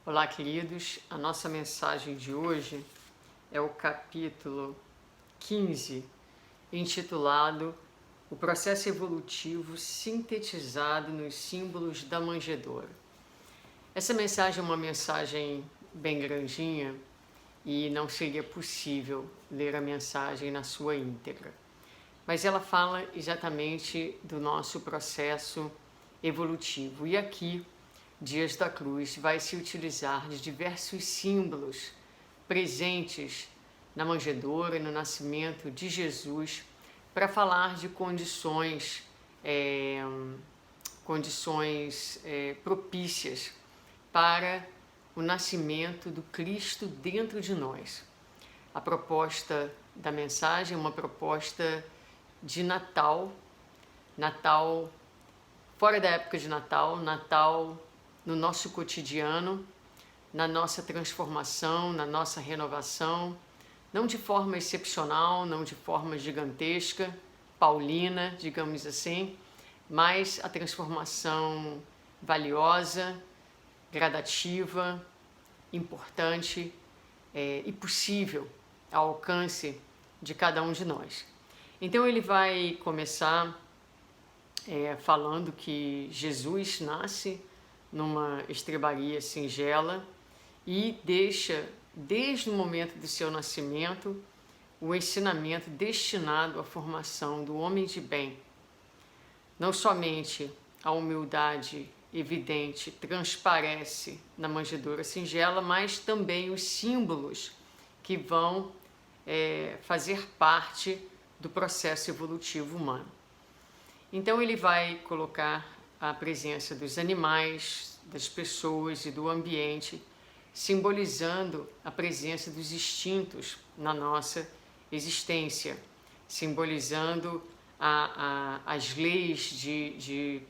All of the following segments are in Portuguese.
Olá, queridos. A nossa mensagem de hoje é o capítulo 15, intitulado O Processo Evolutivo Sintetizado nos Símbolos da Manjedoura. Essa mensagem é uma mensagem bem grandinha e não seria possível ler a mensagem na sua íntegra. Mas ela fala exatamente do nosso processo evolutivo. E aqui, Dias da Cruz vai se utilizar de diversos símbolos presentes na manjedoura e no nascimento de Jesus para falar de condições propícias para o nascimento do Cristo dentro de nós. A proposta da mensagem é uma proposta de Natal fora da época de Natal no nosso cotidiano, na nossa transformação, na nossa renovação, não de forma excepcional, não de forma gigantesca, paulina, digamos assim, mas a transformação valiosa, gradativa, importante e possível ao alcance de cada um de nós. Então ele vai começar falando que Jesus nasce numa estrebaria singela e deixa, desde o momento do seu nascimento, o ensinamento destinado à formação do homem de bem. Não somente a humildade evidente transparece na manjedoura singela, mas também os símbolos que vão fazer parte do processo evolutivo humano. Então ele vai colocar a presença dos animais, das pessoas e do ambiente, simbolizando a presença dos instintos na nossa existência, simbolizando as leis de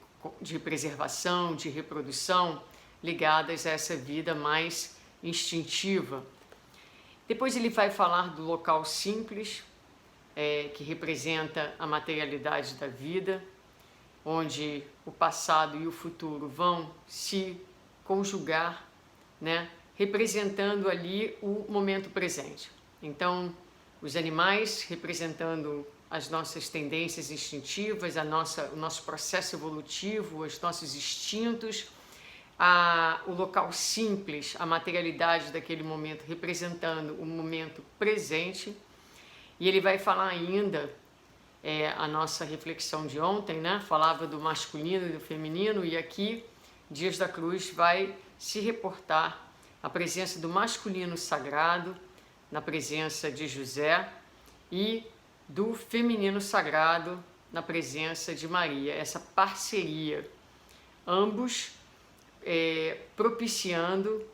preservação, de reprodução, ligadas a essa vida mais instintiva. Depois ele vai falar do local simples, que representa a materialidade da vida, onde o passado e o futuro vão se conjugar, representando ali o momento presente. Então, os animais representando as nossas tendências instintivas, o nosso processo evolutivo, os nossos instintos, o local simples, a materialidade daquele momento representando o momento presente. E ele vai falar ainda, a nossa reflexão de ontem, falava do masculino e do feminino, e aqui, Dias da Cruz vai se reportar a presença do masculino sagrado, na presença de José, e do feminino sagrado, na presença de Maria, essa parceria, ambos propiciando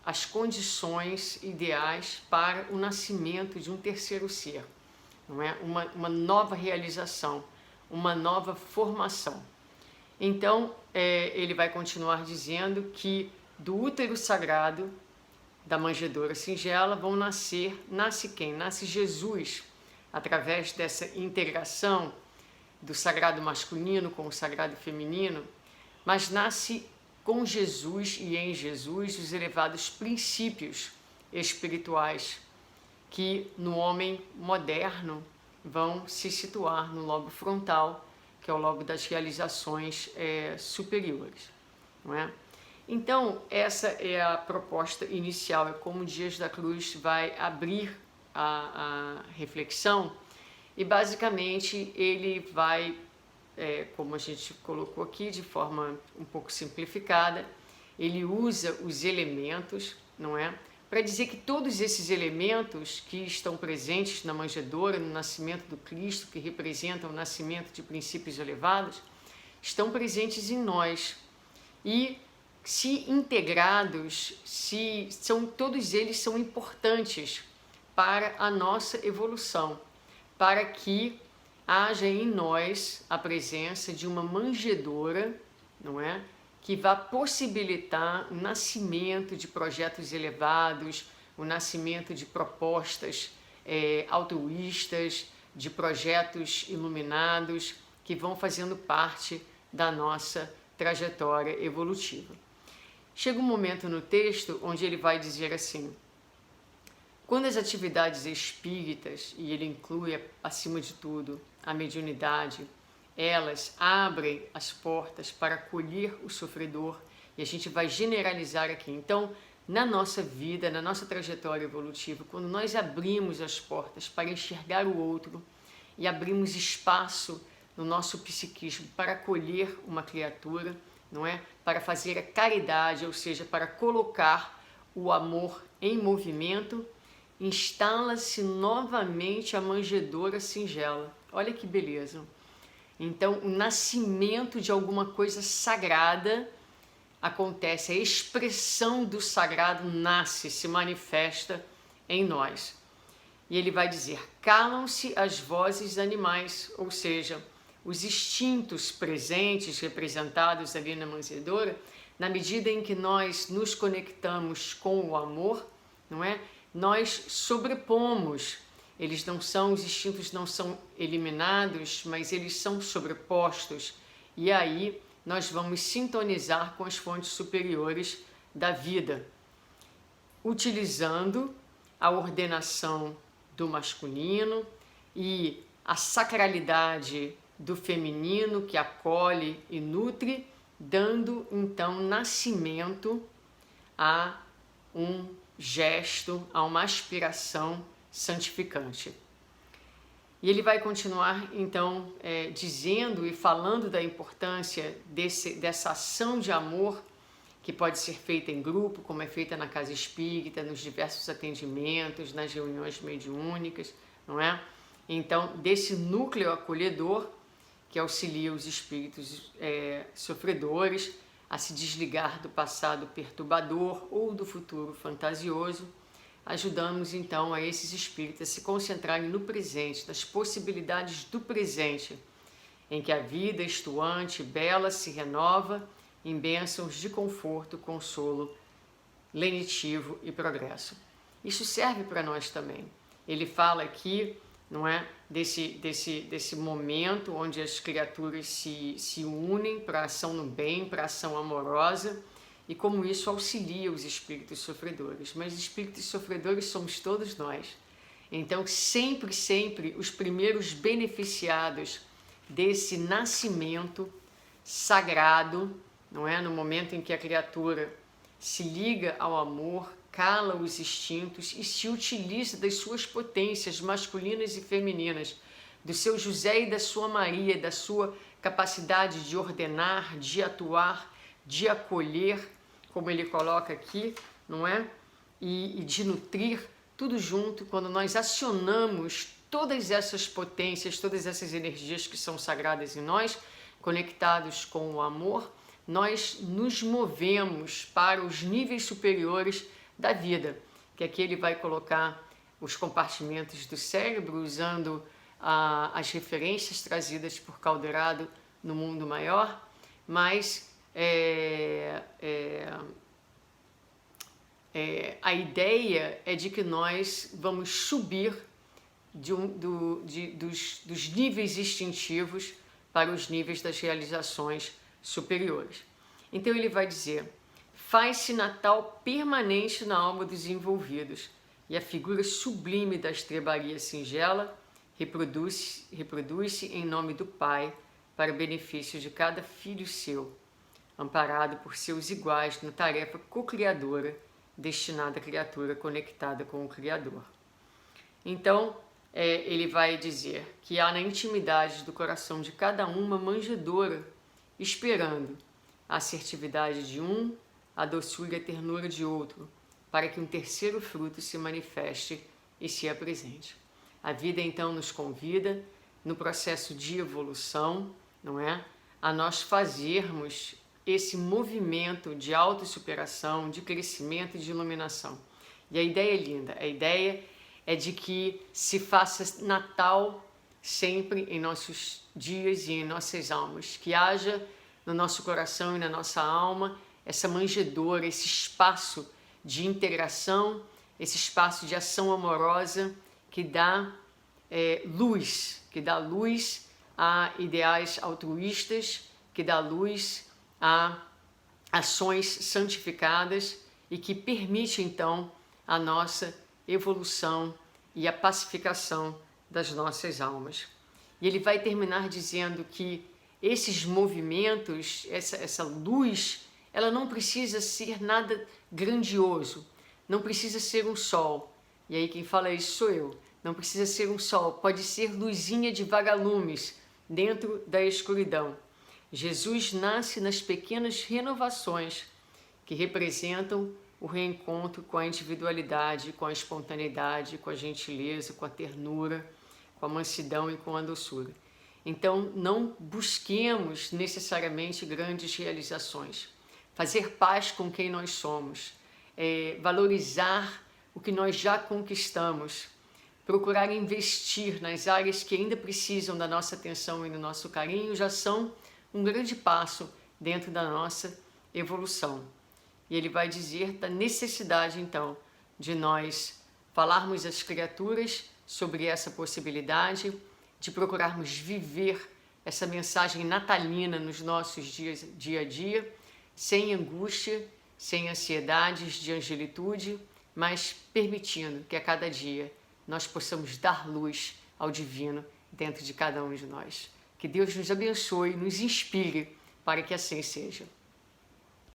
as condições ideais para o nascimento de um terceiro ser, não é? Uma nova realização, uma nova formação. Então, ele vai continuar dizendo que do útero sagrado, da manjedoura singela, nasce quem? Nasce Jesus, através dessa integração do sagrado masculino com o sagrado feminino, mas nasce com Jesus e em Jesus os elevados princípios espirituais que no homem moderno vão se situar no lobo frontal, que é o lobo das realizações superiores, não é? Então, essa é a proposta inicial, é como Dias da Cruz vai abrir a reflexão e basicamente ele vai, como a gente colocou aqui de forma um pouco simplificada, ele usa os elementos, não é? Para dizer que todos esses elementos que estão presentes na manjedoura, no nascimento do Cristo, que representam o nascimento de princípios elevados, estão presentes em nós. E se integrados, todos eles são importantes para a nossa evolução, para que haja em nós a presença de uma manjedoura, não é? Que vá possibilitar o nascimento de projetos elevados, o nascimento de propostas altruístas, de projetos iluminados que vão fazendo parte da nossa trajetória evolutiva. Chega um momento no texto onde ele vai dizer assim: quando as atividades espíritas, e ele inclui, acima de tudo, a mediunidade, elas abrem as portas para acolher o sofredor, e a gente vai generalizar aqui. Então, na nossa vida, na nossa trajetória evolutiva, quando nós abrimos as portas para enxergar o outro e abrimos espaço no nosso psiquismo para acolher uma criatura, não é? Para fazer a caridade, ou seja, para colocar o amor em movimento, instala-se novamente a manjedoura singela. Olha que beleza! Então, o nascimento de alguma coisa sagrada acontece, a expressão do sagrado nasce, se manifesta em nós. E ele vai dizer: calam-se as vozes animais, ou seja, os instintos presentes, representados ali na manjedoura, na medida em que nós nos conectamos com o amor, não é? Nós sobrepomos, os instintos não são eliminados, mas eles são sobrepostos, e aí nós vamos sintonizar com as fontes superiores da vida, utilizando a ordenação do masculino e a sacralidade do feminino que acolhe e nutre, dando então nascimento a um gesto, a uma aspiração santificante. E ele vai continuar então dizendo e falando da importância dessa ação de amor que pode ser feita em grupo, como é feita na casa espírita, nos diversos atendimentos, nas reuniões mediúnicas, não é? Então, desse núcleo acolhedor que auxilia os espíritos sofredores a se desligar do passado perturbador ou do futuro fantasioso, ajudamos então a esses espíritos a se concentrarem no presente, nas possibilidades do presente, em que a vida estuante, bela, se renova em bênçãos de conforto, consolo, lenitivo e progresso. Isso serve para nós também. Ele fala aqui, não é, desse momento onde as criaturas se unem para a ação no bem, para a ação amorosa, e como isso auxilia os espíritos sofredores. Mas os espíritos sofredores somos todos nós. Então, sempre os primeiros beneficiados desse nascimento sagrado, não é? No momento em que a criatura se liga ao amor, cala os instintos e se utiliza das suas potências masculinas e femininas, do seu José e da sua Maria, da sua capacidade de ordenar, de atuar, de acolher, como ele coloca aqui, não é? E de nutrir, tudo junto, quando nós acionamos todas essas potências, todas essas energias que são sagradas em nós, conectados com o amor, nós nos movemos para os níveis superiores da vida, que aqui ele vai colocar os compartimentos do cérebro, usando as referências trazidas por Calderado no Mundo Maior, mas a ideia é de que nós vamos subir dos níveis instintivos para os níveis das realizações superiores. Então ele vai dizer: faz-se Natal permanente na alma dos envolvidos, e a figura sublime da estrebaria singela reproduz-se em nome do Pai, para benefício de cada filho seu, amparado por seus iguais na tarefa co-criadora, destinada à criatura conectada com o Criador. Então, ele vai dizer que há na intimidade do coração de cada um uma manjedoura, esperando a assertividade de um, a doçura e a ternura de outro, para que um terceiro fruto se manifeste e se apresente. A vida então nos convida, no processo de evolução, não é? A nós fazermos esse movimento de autossuperação, de crescimento e de iluminação. E a ideia é linda, a ideia é de que se faça Natal sempre em nossos dias e em nossas almas, que haja no nosso coração e na nossa alma essa manjedoura, esse espaço de integração, esse espaço de ação amorosa que dá luz a ideais altruístas, que dá luz a ações santificadas e que permite então a nossa evolução e a pacificação das nossas almas. E ele vai terminar dizendo que esses movimentos, essa luz, ela não precisa ser nada grandioso, não precisa ser um sol. E aí quem fala isso sou eu. Não precisa ser um sol, pode ser luzinha de vagalumes dentro da escuridão. Jesus nasce nas pequenas renovações que representam o reencontro com a individualidade, com a espontaneidade, com a gentileza, com a ternura, com a mansidão e com a doçura. Então, não busquemos necessariamente grandes realizações. Fazer paz com quem nós somos, valorizar o que nós já conquistamos, procurar investir nas áreas que ainda precisam da nossa atenção e do nosso carinho, já são um grande passo dentro da nossa evolução. E ele vai dizer da necessidade, então, de nós falarmos às criaturas sobre essa possibilidade, de procurarmos viver essa mensagem natalina nos nossos dias, dia a dia, sem angústia, sem ansiedades de angelitude, mas permitindo que a cada dia nós possamos dar luz ao divino dentro de cada um de nós. Que Deus nos abençoe, nos inspire para que assim seja.